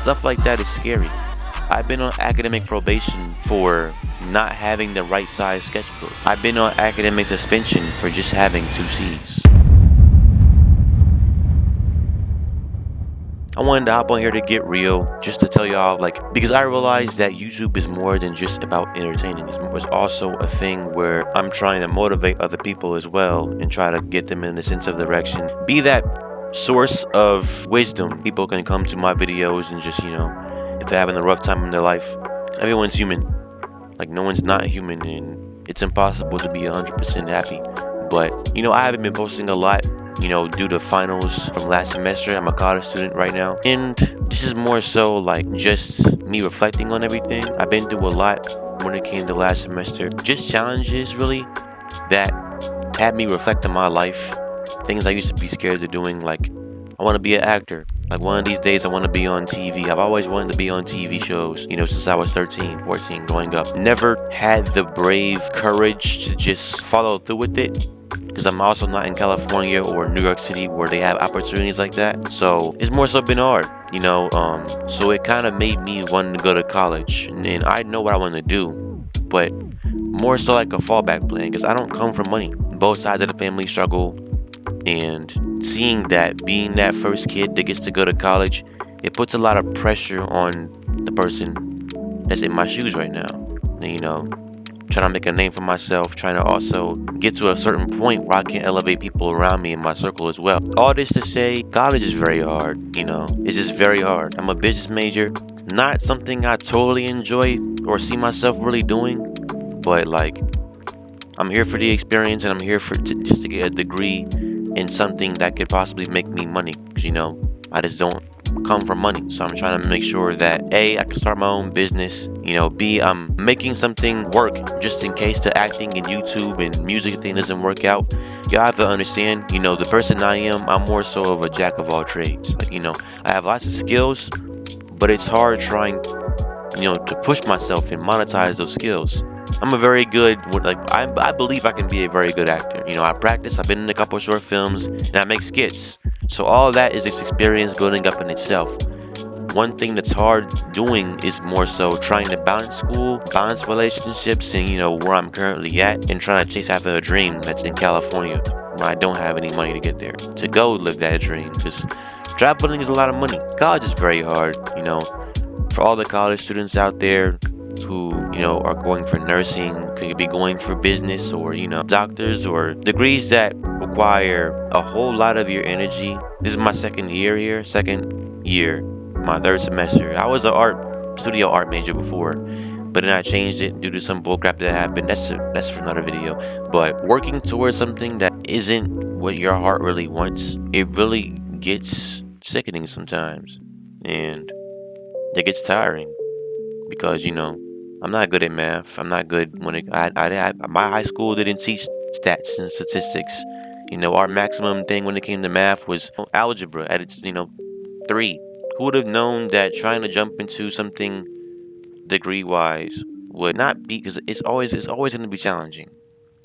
Stuff like that is scary. I've been on academic probation for not having the right size sketchbook. I've been on academic suspension for just having 2 C's. I wanted to hop on here to get real, just to tell y'all, because I realized that YouTube is more than just about entertaining. It's also a thing where I'm trying to motivate other people as well and try to get them in a sense of direction. Be that source of wisdom. People can come to my videos and just, if they're having a rough time in their life, everyone's human. No one's not human, and it's impossible to be 100% happy. But, I haven't been posting a lot, due to finals from last semester. I'm a college student right now. And this is more so just me reflecting on everything. I've been through a lot when it came to last semester. Just challenges, really, that had me reflect on my life. Things I used to be scared of doing, I want to be an actor. One of these days I want to be on TV. I've always wanted to be on TV shows, since I was 13, 14, growing up. Never had the brave courage to just follow through with it, because I'm also not in California or New York City where they have opportunities like that. So it's more so been hard, so it kind of made me want to go to college, and I know what I want to do, but more so like a fallback plan, because I don't come from money. Both sides of the family struggle, and seeing that, being that first kid that gets to go to college, it puts a lot of pressure on the person that's in my shoes right now. And, trying to make a name for myself, trying to also get to a certain point where I can elevate people around me in my circle as well. All this to say, college is very hard, It's just very hard. I'm a business major, not something I totally enjoy or see myself really doing, but I'm here for the experience, and I'm here just to get a degree in something that could possibly make me money, because I just don't come from money. So I'm trying to make sure that A, I can start my own business, B, I'm making something work just in case the acting and YouTube and music thing doesn't work out. Y'all have to understand, the person I am, I'm more so of a jack of all trades. I have lots of skills, but it's hard trying, to push myself and monetize those skills. I'm a very good, I believe I can be a very good actor. I practice, I've been in a couple short films, and I make skits. So all of that is this experience building up in itself. One thing that's hard doing is more so trying to balance school, balance relationships, and where I'm currently at, and trying to chase after a dream that's in California, where I don't have any money to get there, to go live that dream, because traveling is a lot of money. College is very hard, for all the college students out there who, are going for nursing, could be going for business, or, doctors, or degrees that require a whole lot of your energy. This is my second year, my third semester. I was a studio art major before, but then I changed it due to some bullcrap that happened. That's for another video. But working towards something that isn't what your heart really wants, it really gets sickening sometimes, and it gets tiring, because I'm not good at math. I'm not good when my high school didn't teach stats and statistics. Our maximum thing when it came to math was algebra at its 3. Who would have known that trying to jump into something degree wise would not be, because it's always going to be challenging,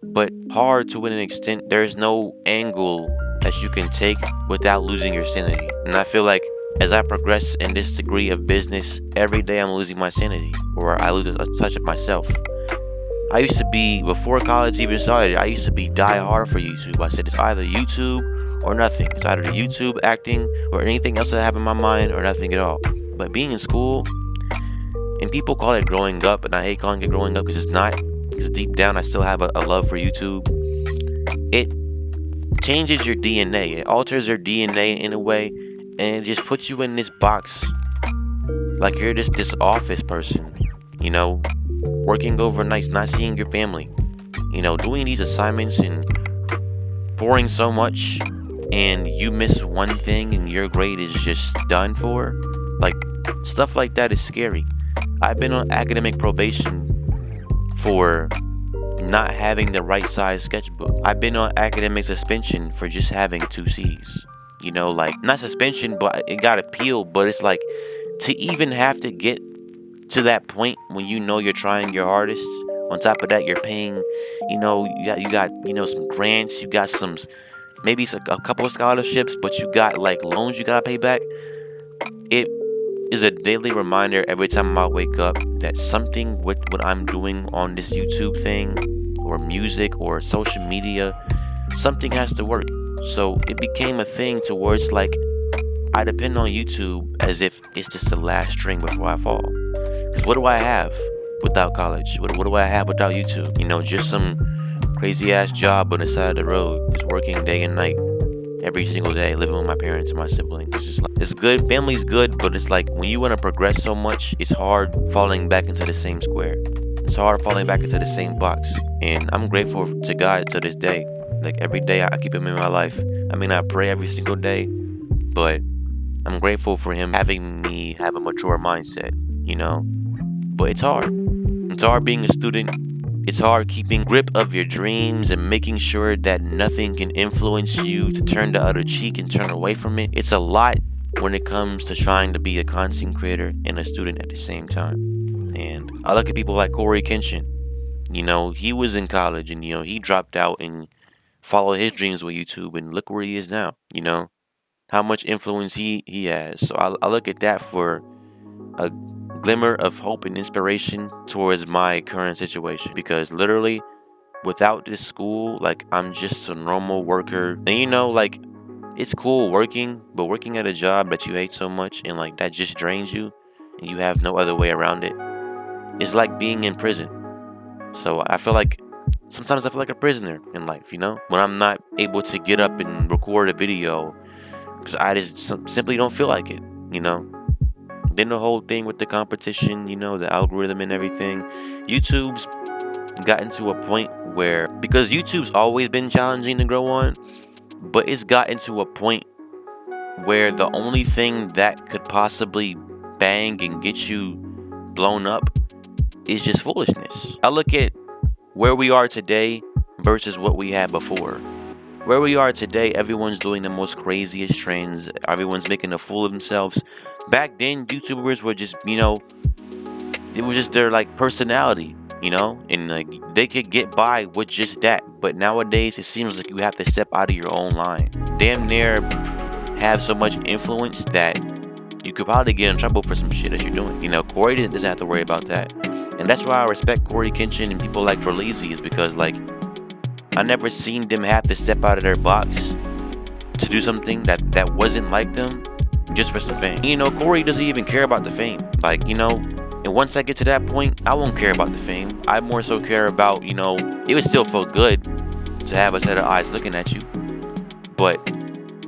but hard to an extent. There's no angle that you can take without losing your sanity. And I feel like as I progress in this degree of business, every day I'm losing my sanity, or I lose a touch of myself. I used to be, before college even started, I used to be die hard for YouTube. I said it's either YouTube or nothing. It's either YouTube, acting, or anything else that I have in my mind, or nothing at all. But being in school, and people call it growing up, and I hate calling it growing up because it's not. Because deep down, I still have a love for YouTube. It changes your DNA. It alters your DNA in a way, and it just puts you in this box, like you're just this office person, working overnights, not seeing your family, doing these assignments and pouring so much, and you miss one thing and your grade is just done for. Stuff like that is scary. I've been on academic probation for not having the right size sketchbook. I've been on academic suspension for just having 2 C's. Not suspension, but it got appealed. But it's to even have to get to that point when you're trying your hardest. On top of that, you're paying, you got some grants, you got some, maybe a couple of scholarships, but you got loans you gotta pay back. It is a daily reminder every time I wake up that something with what I'm doing on this YouTube thing, or music, or social media, something has to work. So it became a thing towards like I depend on YouTube as if it's just the last string before I fall. Because what do I have without college? What do I have without YouTube? Just some crazy ass job on the side of the road, just working day and night, every single day, living with my parents and my siblings. It's just like, it's good, family's good, but it's like when you want to progress so much, it's hard falling back into the same square. It's hard falling back into the same box. And I'm grateful to God to this day. Like every day I keep him in my life. I mean, I pray every single day, but I'm grateful for him having me have a mature mindset, But it's hard. It's hard being a student. It's hard keeping grip of your dreams and making sure that nothing can influence you to turn the other cheek and turn away from it. It's a lot when it comes to trying to be a content creator and a student at the same time. And I look at people like Corey Kenshin. He was in college and, he dropped out and followed his dreams with YouTube, and look where he is now, how much influence he has. So I look at that for a glimmer of hope and inspiration towards my current situation, because literally without this school, like, I'm just a normal worker. And like, it's cool working, but working at a job that you hate so much and like that just drains you and you have no other way around it, it's like being in prison. So sometimes I feel like a prisoner in life, when I'm not able to get up and record a video because I just simply don't feel like it, Then the whole thing with the competition, the algorithm and everything. YouTube's gotten to a point where, because YouTube's always been challenging to grow on, but it's gotten to a point where the only thing that could possibly bang and get you blown up is just foolishness. I look at where we are today versus what we had before. Where we are today, everyone's doing the most craziest trends. Everyone's making a fool of themselves. Back then, YouTubers were just, it was just their like personality, and like they could get by with just that. But nowadays, it seems like you have to step out of your own line. Damn near have so much influence that you could probably get in trouble for some shit that you're doing. Corey doesn't have to worry about that. And that's why I respect Corey Kenshin and people like Berleezy, is because like I never seen them have to step out of their box to do something that wasn't like them just for some fame. Corey doesn't even care about the fame. Like, and once I get to that point, I won't care about the fame. I more so care about, it would still feel good to have a set of eyes looking at you, but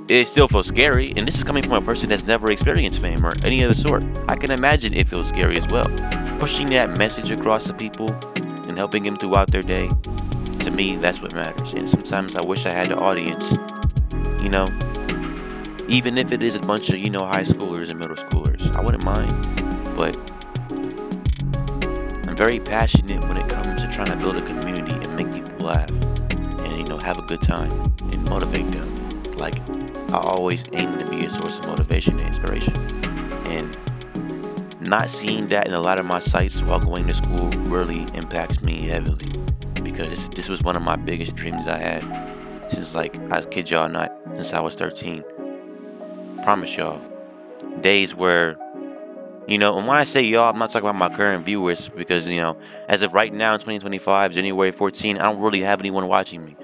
it still feels scary. And this is coming from a person that's never experienced fame or any other sort. I can imagine it feels scary as well. Pushing that message across to people and helping them throughout their day, to me, that's what matters. And sometimes I wish I had the audience, even if it is a bunch of, high schoolers and middle schoolers. I wouldn't mind. But I'm very passionate when it comes to trying to build a community and make people laugh and, have a good time and motivate them. Like, I always aim to be a source of motivation and inspiration. And not seeing that in a lot of my sites while going to school really impacts me heavily, because this was one of my biggest dreams I had since, like, I kid y'all not, since I was 13. Promise y'all. Days where, and when I say y'all, I'm not talking about my current viewers, because, as of right now in 2025, January 14, I don't really have anyone watching me.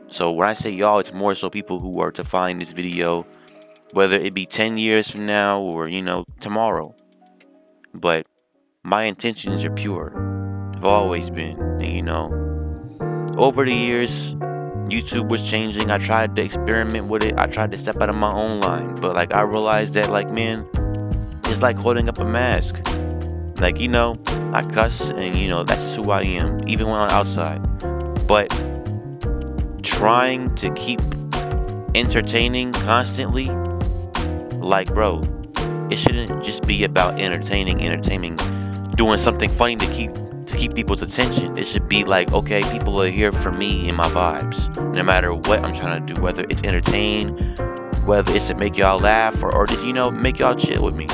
So when I say y'all, it's more so people who are to find this video, whether it be 10 years from now or, tomorrow. But my intentions are pure. They've always been. And, over the years, YouTube was changing. I tried to experiment with it. I tried to step out of my own line. But, like, I realized that, like, man, it's like holding up a mask. Like, I cuss and, that's who I am, even when I'm outside. But trying to keep entertaining constantly, like, bro, it shouldn't just be about entertaining, doing something funny to keep people's attention. It should be like, okay, people are here for me and my vibes, no matter what I'm trying to do, whether it's entertain, whether it's to make y'all laugh or just, make y'all chill with me.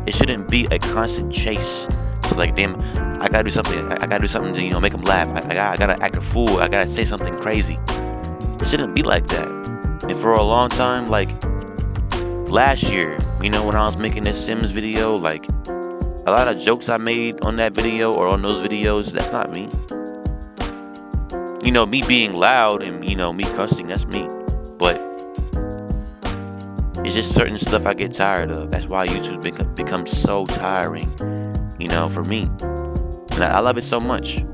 It shouldn't be a constant chase to, like, damn, I gotta do something to, make them laugh. I gotta act a fool. I gotta say something crazy. It shouldn't be like that. And for a long time, like, last year, When I was making this Sims video, like a lot of jokes I made on that video or on those videos, that's not me. Me being loud and me cussing, that's me. But it's just certain stuff I get tired of. That's why YouTube becomes so tiring, for me. And I love it so much.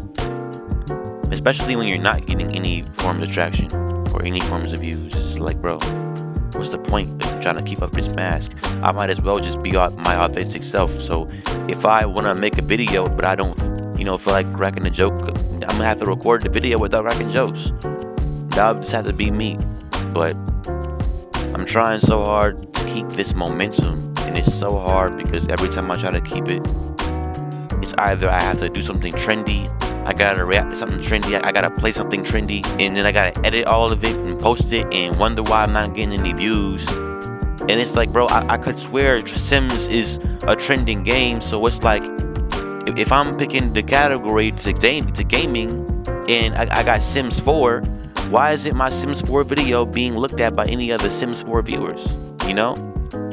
Especially when you're not getting any form of traction or any forms of views. It's just like, bro, what's the point of trying to keep up this mask? I might as well just be my authentic self. So if I want to make a video, but I don't, feel like cracking a joke, I'm going to have to record the video without cracking jokes. That'll just have to be me. But I'm trying so hard to keep this momentum. And it's so hard because every time I try to keep it, it's either I have to do something trendy, I gotta react to something trendy, I gotta play something trendy, and then I gotta edit all of it and post it and wonder why I'm not getting any views. And it's like, bro, I could swear Sims is a trending game, so it's like, if I'm picking the category to gaming, and I got Sims 4, why isn't my Sims 4 video being looked at by any other Sims 4 viewers?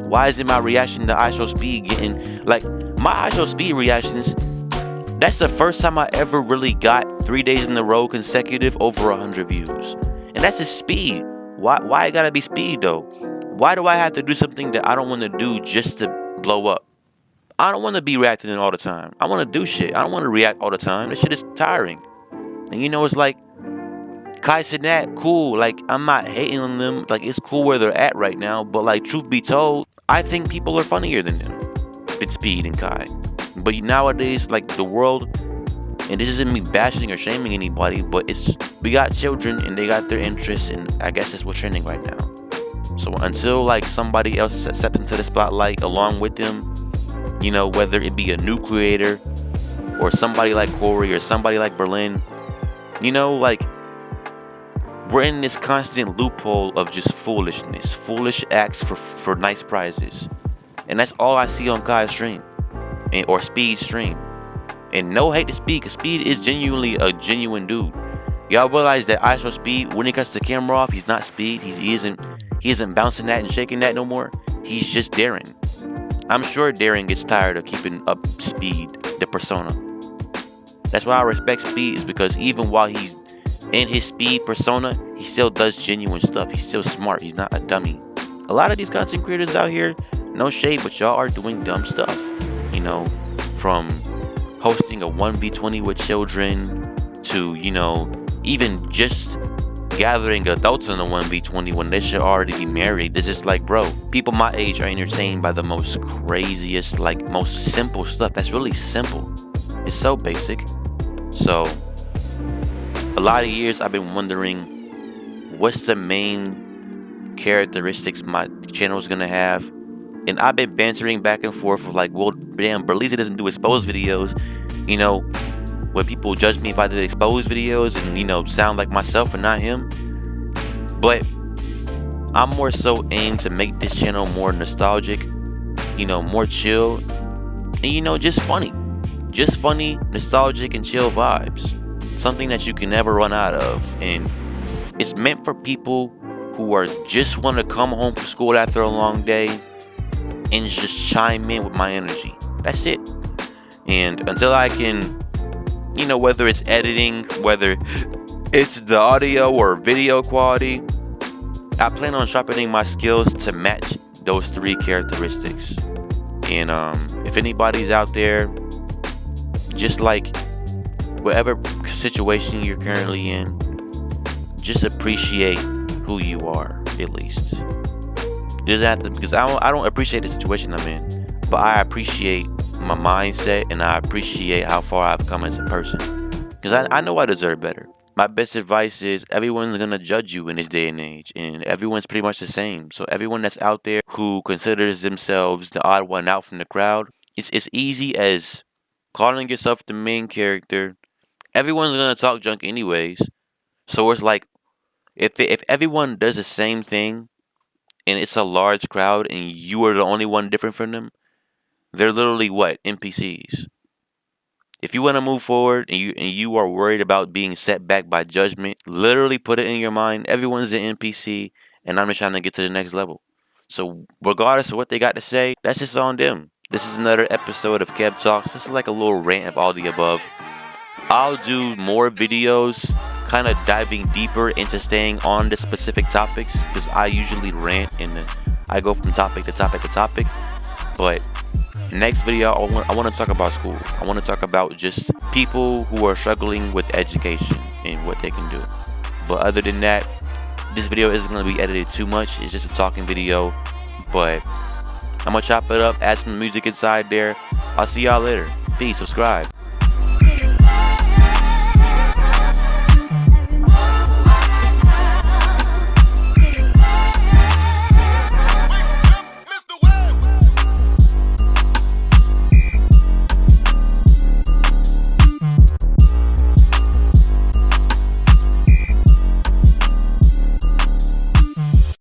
Why isn't my reaction to IShowSpeed getting, like, my IShowSpeed reactions, that's the first time I ever really got 3 days in a row consecutive over 100 views. And that's just speed. Why it gotta be speed though? Why do I have to do something that I don't want to do just to blow up? I don't want to be reacting all the time. I want to do shit. I don't want to react all the time. This shit is tiring. And it's like, Kai Cenat, cool. Like, I'm not hating on them. Like, it's cool where they're at right now. But, like, truth be told, I think people are funnier than them. It's Speed and Kai. But nowadays, like, the world, and this isn't me bashing or shaming anybody, but we got children and they got their interests, and I guess that's what's trending right now. So until, like, somebody else steps into the spotlight along with them, whether it be a new creator or somebody like Corey or somebody like Berlin, like, we're in this constant loophole of just foolishness, foolish acts for nice prizes. And that's all I see on Kai's stream or Speed's stream. And no hate to Speed, because Speed is genuinely a genuine dude. Y'all realize that IShowSpeed, when he cuts the camera off, he's not Speed. He isn't bouncing that and shaking that no more. He's just Darren. I'm sure Darren gets tired of keeping up Speed, the persona. That's why I respect Speed, is because even while he's in his Speed persona, he still does genuine stuff. He's still smart. He's not a dummy. A lot of these content creators out here, no shade, but y'all are doing dumb stuff. From hosting a 1v20 with children to, even just gathering adults in a 1v20 when they should already be married. It's just like, bro, people my age are entertained by the most craziest, like, most simple stuff. That's really simple. It's so basic. So a lot of years I've been wondering, what's the main characteristics my channel's gonna have? And I've been bantering back and forth with, like, well, damn, Berlizzi doesn't do exposed videos. When people judge me if I did exposed videos and, sound like myself and not him. But I'm more so aimed to make this channel more nostalgic, more chill, and, just funny. Just funny, nostalgic, and chill vibes. Something that you can never run out of. And it's meant for people who just want to come home from school after a long day and just chime in with my energy. That's it. And until I can, whether it's editing, whether it's the audio or video quality, I plan on sharpening my skills to match those 3 characteristics. And if anybody's out there, just like whatever situation you're currently in, just appreciate who you are, at least. Doesn't have to, because I don't appreciate the situation I'm in, but I appreciate my mindset and I appreciate how far I've come as a person. Because I know I deserve better. My best advice is everyone's gonna judge you in this day and age, and everyone's pretty much the same. So everyone that's out there who considers themselves the odd one out from the crowd, it's as easy as calling yourself the main character. Everyone's gonna talk junk anyways. So it's like, if everyone does the same thing, and it's a large crowd, and you are the only one different from them, they're literally what? NPCs. If you want to move forward and you are worried about being set back by judgment, literally put it in your mind. Everyone's an NPC, and I'm just trying to get to the next level. So regardless of what they got to say, that's just on them. This is another episode of Kev Talks. This is like a little rant of all the above. I'll do more videos kind of diving deeper into staying on the specific topics, because I usually rant and I go from topic to topic to topic. But next video, I want to talk about school. I want to talk about just people who are struggling with education and what they can do. But other than that, this video isn't going to be edited too much. It's just a talking video. But I'm going to chop it up, add some music inside there. I'll see y'all later. Peace. Subscribe.